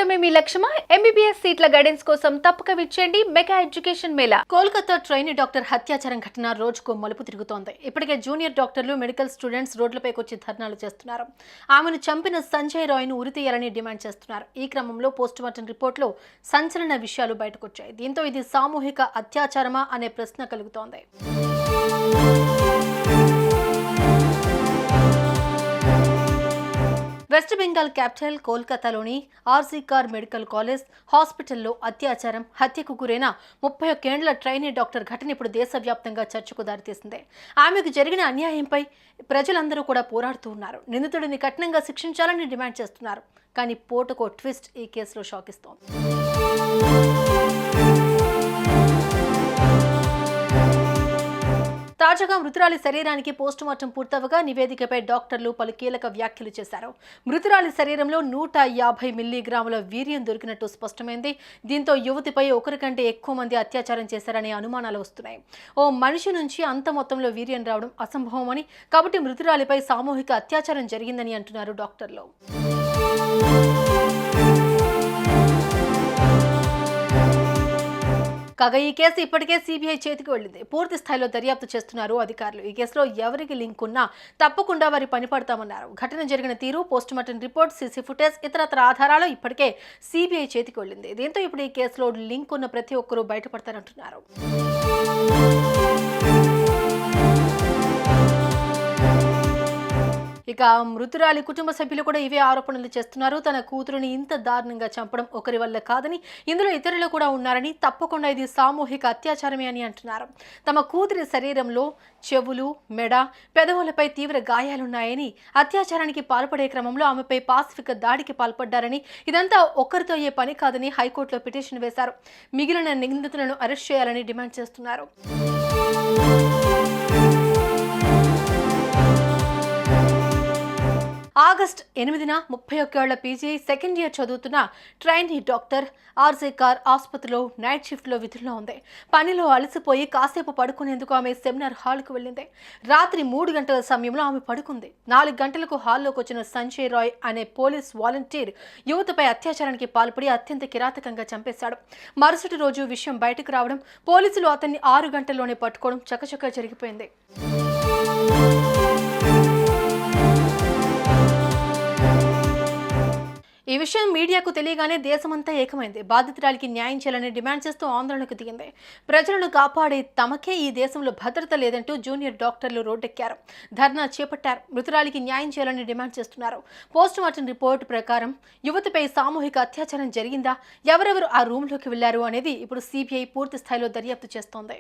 సాధించడమే మీ లక్ష్యమా? ఎంబీబీఎస్ సీట్ల గైడెన్స్ కోసం తప్పక విచ్చేయండి mega education mela. Kolkata trainee doctor హత్యాచారం ఘటన రోజుకు మలుపు తిరుగుతోంది. ఇప్పటికే జూనియర్ డాక్టర్లు, మెడికల్ స్టూడెంట్స్ రోడ్లపైకొచ్చి ధర్నాలు చేస్తున్నారు. ఆమెను చంపిన సంజయ్ రాయ్ను ఉరితీయాలని డిమాండ్ చేస్తున్నారు. ఈ క్రమంలో పోస్టుమార్టం రిపోర్టులో సంచలన విషయాలు బయటకొచ్చాయి. దీంతో ఇది సామూహిక అత్యాచారమా అనే ప్రశ్న కలుగుతోంది. వెస్ట్ బెంగాల్ క్యాపిటల్ కోల్కతాలోని ఆర్జీకర్ మెడికల్ కాలేజ్ హాస్పిటల్లో అత్యాచారం, హత్యకు గురైన 31 ఏళ్ల ట్రైనీ డాక్టర్ ఘటన ఇప్పుడు దేశవ్యాప్తంగా చర్చకు దారితీసింది. ఆమెకు జరిగిన అన్యాయంపై ప్రజలందరూ కూడా పోరాడుతూ ఉన్నారు. నిందితుడిని కఠినంగా శిక్షించాలని డిమాండ్ చేస్తున్నారు. కానీ పోటుకో ట్విస్ట్ ఈ కేసులో షాకిస్తోంది. తాజాగా మృతురాలి శరీరానికి పోస్టుమార్టం పూర్తవగా నివేదికపై డాక్టర్లు పలు కీలక వ్యాఖ్యలు చేశారు. మృతురాలి శరీరంలో 150 మిల్లీగ్రాముల వీర్యం దొరికినట్టు స్పష్టమైంది. దీంతో యువతిపై ఒకరి కంటే ఎక్కువ మంది అత్యాచారం చేశారనే అనుమానాలు వస్తున్నాయి. ఓ మనిషి నుంచి అంత మొత్తంలో వీర్యం రావడం అసంభవమని, కాబట్టి మృతురాలిపై సామూహిక అత్యాచారం జరిగిందని అంటున్నారు డాక్టర్లు. కాగా ఈ కేసు ఇప్పటికే సిబిఐ చేతికి వెళ్లింది. పూర్తి స్థాయిలో దర్యాప్తు చేస్తున్నారు అధికారులు. ఈ కేసులో ఎవరికి లింక్ ఉన్నా తప్పకుండా వారి పని పడతామన్నారు. ఘటన జరిగిన తీరు, పోస్టుమార్టం రిపోర్ట్, సీసీ ఫుటేజ్, ఇతరత్ర ఆధారాలు ఇప్పటికే సిబిఐ చేతికి వెళ్లింది. దీంతో ఇప్పుడు ఈ కేసులో లింక్ ఉన్న ప్రతి ఒక్కరూ బయటపడతారంటున్నారు. ఇక మృతురాలి కుటుంబ సభ్యులు కూడా ఇవే ఆరోపణలు చేస్తున్నారు. తన కూతురుని ఇంత దారుణంగా చంపడం ఒకరి వల్ల కాదని, ఇందులో ఇతరులు కూడా ఉన్నారని, తప్పకుండా ఇది సామూహిక అత్యాచారమే అని అంటున్నారు. తమ కూతురి శరీరంలో చెవులు, మెడ, పెదవులపై తీవ్ర గాయాలున్నాయని, అత్యాచారానికి పాల్పడే క్రమంలో ఆమెపై పాశవిక దాడికి పాల్పడ్డారని, ఇదంతా ఒక్కరితో అయ్యే పని కాదని హైకోర్టులో పిటిషన్ వేశారు. మిగిలిన నిందితులను అరెస్ట్ చేయాలని డిమాండ్ చేస్తున్నారు. ఆగస్టు 8న 31 ఏళ్ల పీజీ సెకండ్ ఇయర్ చదువుతున్న ట్రైనీ డాక్టర్ ఆర్జీకర్ ఆసుపత్రిలో నైట్ షిఫ్ట్లో విధుల్లో ఉంది. పనిలో అలసిపోయి కాసేపు పడుకునేందుకు ఆమె సెమినార్ హాల్కు వెళ్ళింది. రాత్రి 3 గంటల సమయంలో ఆమె పడుకుంది. 4 గంటలకు హాల్లోకి వచ్చిన సంజయ్ రాయ్ అనే పోలీస్ వాలంటీర్ యువతపై అత్యాచారానికి పాల్పడి అత్యంత కిరాతకంగా చంపేశాడు. మరుసటి రోజు విషయం బయటకు రావడం, పోలీసులు అతన్ని 6 గంటల్లోనే పట్టుకోవడం చకచకా జరిగిపోయింది. ఈ విషయం మీడియాకు తెలియగానే దేశమంతా ఏకమైంది. బాధితురాలికి న్యాయం చేయాలని డిమాండ్ చేస్తూ ఆందోళనకు దిగింది. ప్రజలను కాపాడే తమకే ఈ దేశంలో భద్రత లేదంటూ జూనియర్ డాక్టర్లు రోడ్డెక్కారు, ధర్నా చేపట్టారు. మృతురాలికి న్యాయం చేయాలని డిమాండ్ చేస్తున్నారు. పోస్టుమార్టం రిపోర్టు ప్రకారం యువతిపై సామూహిక అత్యాచారం జరిగిందా, ఎవరెవరు ఆ రూమ్లోకి వెళ్లారు అనేది ఇప్పుడు సిబిఐ పూర్తి స్థాయిలో దర్యాప్తు చేస్తోంది.